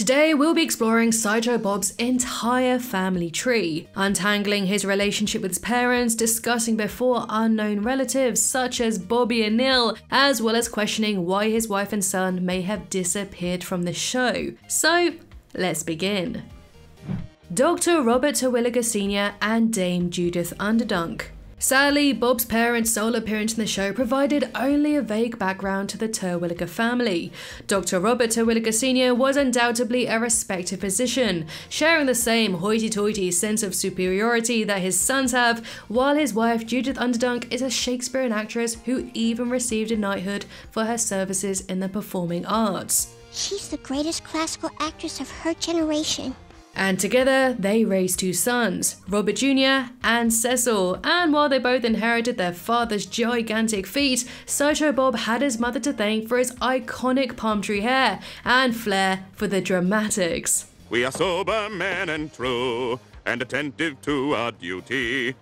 Today we'll be exploring Sideshow Bob's entire family tree, untangling his relationship with his parents, discussing before unknown relatives such as Bobby and Neil, as well as questioning why his wife and son may have disappeared from the show. So let's begin. Dr. Robert Terwilliger Sr. and Dame Judith Underdunk. Sadly, Bob's parents' sole appearance in the show provided only a vague background to the Terwilliger family. Dr. Robert Terwilliger Sr. was undoubtedly a respected physician, sharing the same hoity-toity sense of superiority that his sons have, while his wife Judith Underdunk is a Shakespearean actress who even received a knighthood for her services in the performing arts. She's the greatest classical actress of her generation. And together, they raised two sons, Robert Jr. and Cecil, and while they both inherited their father's gigantic feet, Sideshow Bob had his mother to thank for his iconic palm tree hair and flair for the dramatics. We are sober men and true, and attentive to our duty.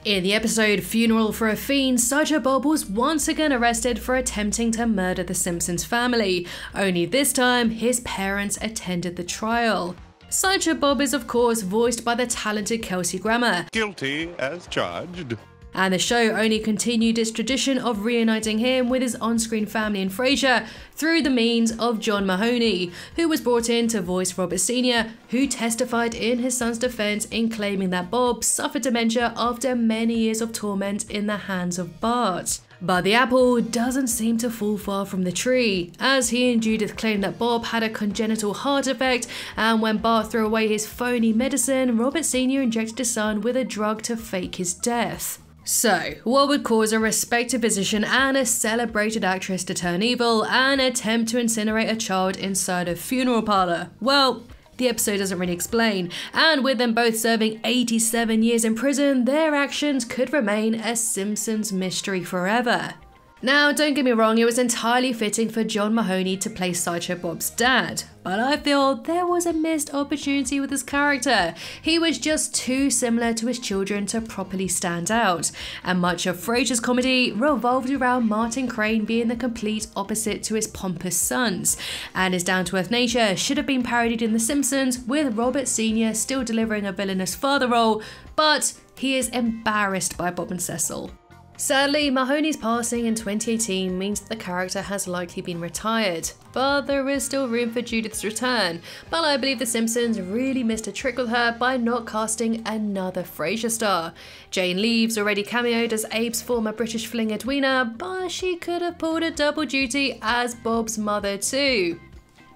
In the episode Funeral for a Fiend, Sideshow Bob was once again arrested for attempting to murder the Simpsons family, only this time his parents attended the trial. Sideshow Bob is of course voiced by the talented Kelsey Grammer. Guilty as charged. And the show only continued its tradition of reuniting him with his on-screen family in Frasier through the means of John Mahoney, who was brought in to voice Robert Sr., who testified in his son's defense in claiming that Bob suffered dementia after many years of torment in the hands of Bart. But the apple doesn't seem to fall far from the tree, as he and Judith claim that Bob had a congenital heart defect, and when Bart threw away his phony medicine, Robert Sr. injected his son with a drug to fake his death. So, what would cause a respected physician and a celebrated actress to turn evil and attempt to incinerate a child inside a funeral parlor? Well, the episode doesn't really explain, and with them both serving 87 years in prison, their actions could remain a Simpsons mystery forever. Now, don't get me wrong, it was entirely fitting for John Mahoney to play Sideshow Bob's dad, but I feel there was a missed opportunity with his character. He was just too similar to his children to properly stand out, and much of Frasier's comedy revolved around Martin Crane being the complete opposite to his pompous sons, and his down-to-earth nature should have been parodied in The Simpsons, with Robert Sr. still delivering a villainous father role, but he is embarrassed by Bob and Cecil. Sadly, Mahoney's passing in 2018 means that the character has likely been retired, but there is still room for Judith's return. But I believe The Simpsons really missed a trick with her by not casting another Frasier star. Jane Leeves already cameoed as Abe's former British fling Edwina, but she could have pulled a double duty as Bob's mother too.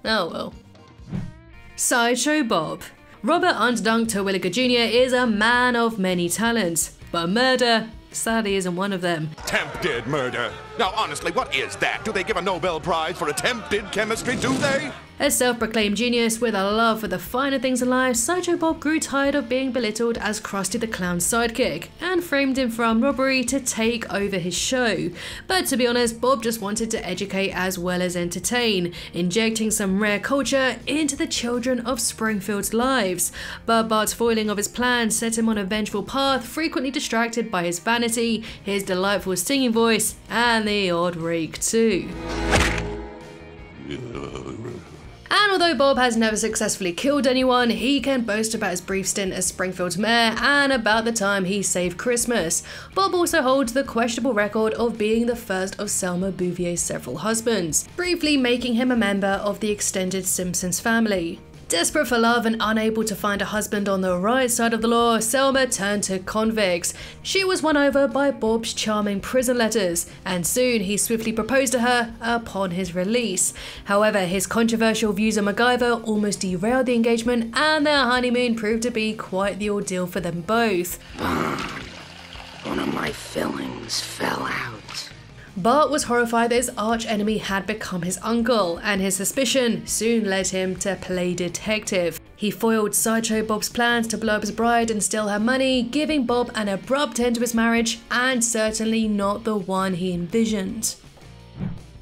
Oh well. Sideshow Bob. Robert Underdunk Terwilliger Jr. is a man of many talents, but murder sadly isn't one of them. Attempted murder. Now honestly, what is that? Do they give a Nobel Prize for attempted chemistry, do they? A self-proclaimed genius with a love for the finer things in life, Sideshow Bob grew tired of being belittled as Krusty the Clown's sidekick, and framed him for armed robbery to take over his show. But to be honest, Bob just wanted to educate as well as entertain, injecting some rare culture into the children of Springfield's lives. But Bart's foiling of his plan set him on a vengeful path, frequently distracted by his vanity, his delightful singing voice, and the odd rake too. And although Bob has never successfully killed anyone, he can boast about his brief stint as Springfield's mayor and about the time he saved Christmas. Bob also holds the questionable record of being the first of Selma Bouvier's several husbands, briefly making him a member of the extended Simpsons family. Desperate for love and unable to find a husband on the right side of the law, Selma turned to convicts. She was won over by Bob's charming prison letters, and soon he swiftly proposed to her upon his release. However, his controversial views on MacGyver almost derailed the engagement, and their honeymoon proved to be quite the ordeal for them both. One of my fillings fell out. Bart was horrified that his arch-enemy had become his uncle, and his suspicion soon led him to play detective. He foiled Sideshow Bob's plans to blow up his bride and steal her money, giving Bob an abrupt end to his marriage, and certainly not the one he envisioned.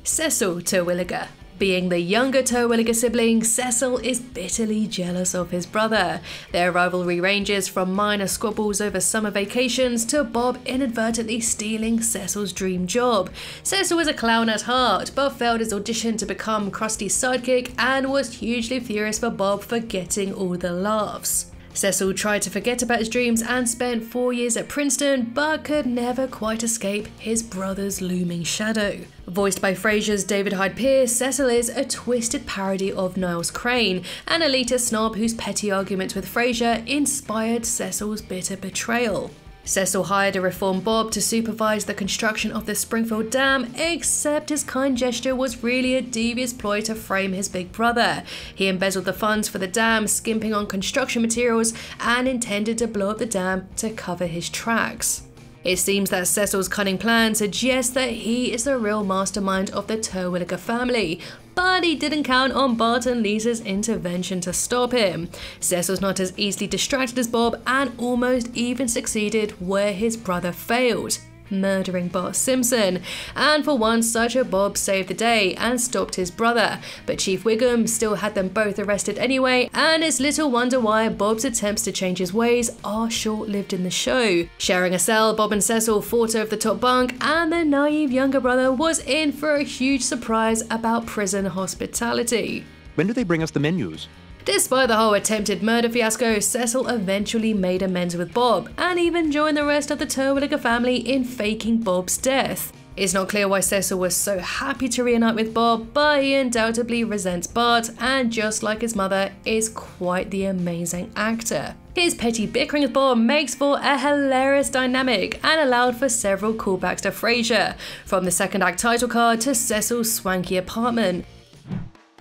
Cecil Terwilliger. Being the younger Terwilliger sibling, Cecil is bitterly jealous of his brother. Their rivalry ranges from minor squabbles over summer vacations to Bob inadvertently stealing Cecil's dream job. Cecil was a clown at heart, but failed his audition to become Krusty's sidekick and was hugely furious for Bob for getting all the laughs. Cecil tried to forget about his dreams and spent 4 years at Princeton, but could never quite escape his brother's looming shadow. Voiced by Frasier's David Hyde Pierce, Cecil is a twisted parody of Niles Crane, an elitist snob whose petty arguments with Frasier inspired Cecil's bitter betrayal. Cecil hired a reformed Bob to supervise the construction of the Springfield Dam, except his kind gesture was really a devious ploy to frame his big brother. He embezzled the funds for the dam, skimping on construction materials, and intended to blow up the dam to cover his tracks. It seems that Cecil's cunning plan suggests that he is the real mastermind of the Terwilliger family, but he didn't count on Bart and Lisa's intervention to stop him. Cecil's not as easily distracted as Bob and almost even succeeded where his brother failed, murdering Bart Simpson. And for once, Sideshow Bob saved the day and stopped his brother, but Chief Wiggum still had them both arrested anyway, and it's little wonder why Bob's attempts to change his ways are short-lived in the show. Sharing a cell, Bob and Cecil fought over the top bunk, and their naive younger brother was in for a huge surprise about prison hospitality. When do they bring us the menus? Despite the whole attempted murder fiasco, Cecil eventually made amends with Bob, and even joined the rest of the Terwilliger family in faking Bob's death. It's not clear why Cecil was so happy to reunite with Bob, but he undoubtedly resents Bart, and just like his mother, is quite the amazing actor. His petty bickering with Bob makes for a hilarious dynamic and allowed for several callbacks to Frasier, from the second act title card to Cecil's swanky apartment.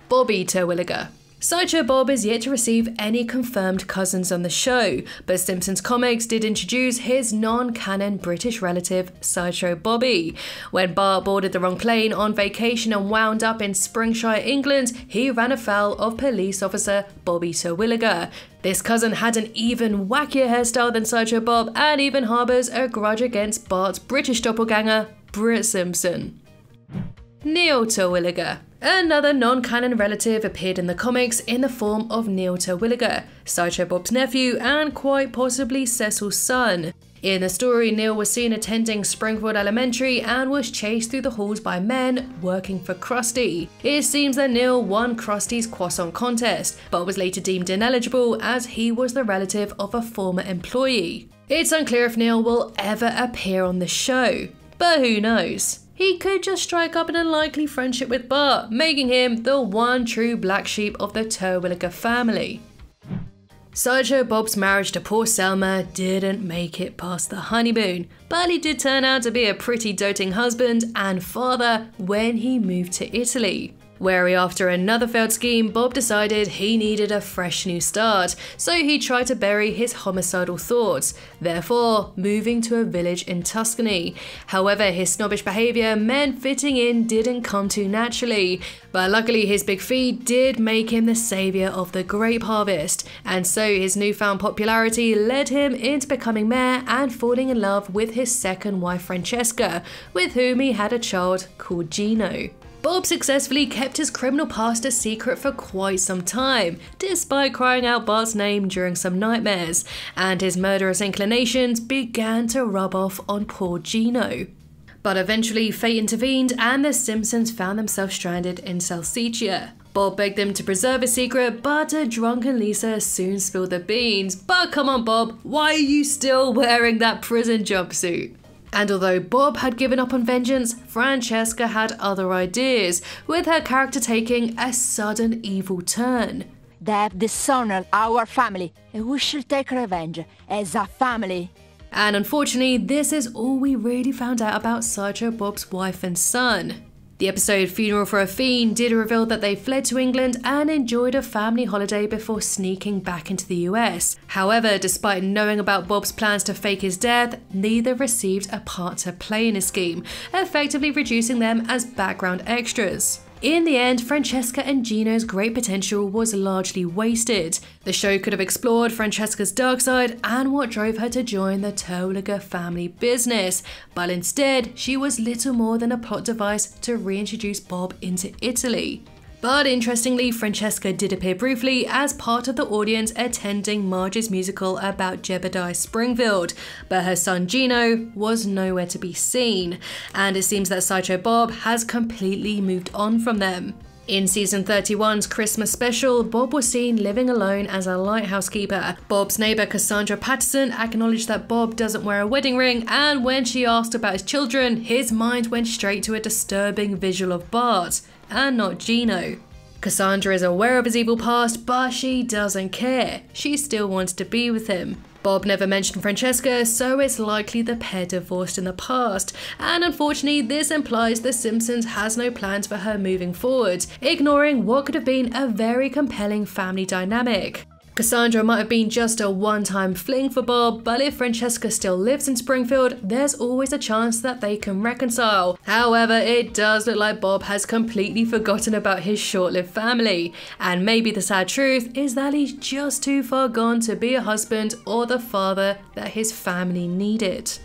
Bobby Terwilliger. Sideshow Bob is yet to receive any confirmed cousins on the show, but Simpsons comics did introduce his non-canon British relative, Sideshow Bobby. When Bart boarded the wrong plane on vacation and wound up in Springshire, England, he ran afoul of police officer Bobby Terwilliger. This cousin had an even wackier hairstyle than Sideshow Bob and even harbours a grudge against Bart's British doppelganger, Britt Simpson. Neil Terwilliger. Another non-canon relative appeared in the comics in the form of Neil Terwilliger, Sideshow Bob's nephew and quite possibly Cecil's son. In the story, Neil was seen attending Springfield Elementary and was chased through the halls by men working for Krusty. It seems that Neil won Krusty's croissant contest, but was later deemed ineligible as he was the relative of a former employee. It's unclear if Neil will ever appear on the show, but who knows? He could just strike up an unlikely friendship with Bart, making him the one true black sheep of the Terwilliger family. Sideshow Bob's marriage to poor Selma didn't make it past the honeymoon, but he did turn out to be a pretty doting husband and father when he moved to Italy. Wary after another failed scheme, Bob decided he needed a fresh new start, so he tried to bury his homicidal thoughts, therefore moving to a village in Tuscany. However, his snobbish behaviour meant fitting in didn't come too naturally, but luckily his big fee did make him the saviour of the grape harvest, and so his newfound popularity led him into becoming mayor and falling in love with his second wife Francesca, with whom he had a child called Gino. Bob successfully kept his criminal past a secret for quite some time, despite crying out Bart's name during some nightmares, and his murderous inclinations began to rub off on poor Gino. But eventually fate intervened and the Simpsons found themselves stranded in Salsiccia. Bob begged them to preserve his secret, but a drunken Lisa soon spilled the beans. But come on Bob, why are you still wearing that prison jumpsuit? And although Bob had given up on vengeance, Francesca had other ideas, with her character taking a sudden evil turn. They have dishonored our family, and we should take revenge as a family. And unfortunately, this is all we really found out about Sideshow Bob's wife and son. The episode Funeral for a Fiend did reveal that they fled to England and enjoyed a family holiday before sneaking back into the US. However, despite knowing about Bob's plans to fake his death, neither received a part to play in his scheme, effectively reducing them as background extras. In the end, Francesca and Gino's great potential was largely wasted. The show could have explored Francesca's dark side and what drove her to join the Terwilliger family business, but instead, she was little more than a plot device to reintroduce Bob into Italy. But interestingly, Francesca did appear briefly as part of the audience attending Marge's musical about Jebediah Springfield, but her son Gino was nowhere to be seen, and it seems that Sideshow Bob has completely moved on from them. In season 31's Christmas special, Bob was seen living alone as a lighthouse keeper. Bob's neighbour Cassandra Patterson acknowledged that Bob doesn't wear a wedding ring, and when she asked about his children, his mind went straight to a disturbing visual of Bart, and not Gino. Cassandra is aware of his evil past, but she doesn't care. She still wants to be with him. Bob never mentioned Francesca, so it's likely the pair divorced in the past, and unfortunately this implies The Simpsons has no plans for her moving forward, ignoring what could have been a very compelling family dynamic. Cassandra might have been just a one-time fling for Bob, but if Francesca still lives in Springfield, there's always a chance that they can reconcile. However, it does look like Bob has completely forgotten about his short-lived family, and maybe the sad truth is that he's just too far gone to be a husband or the father that his family needed.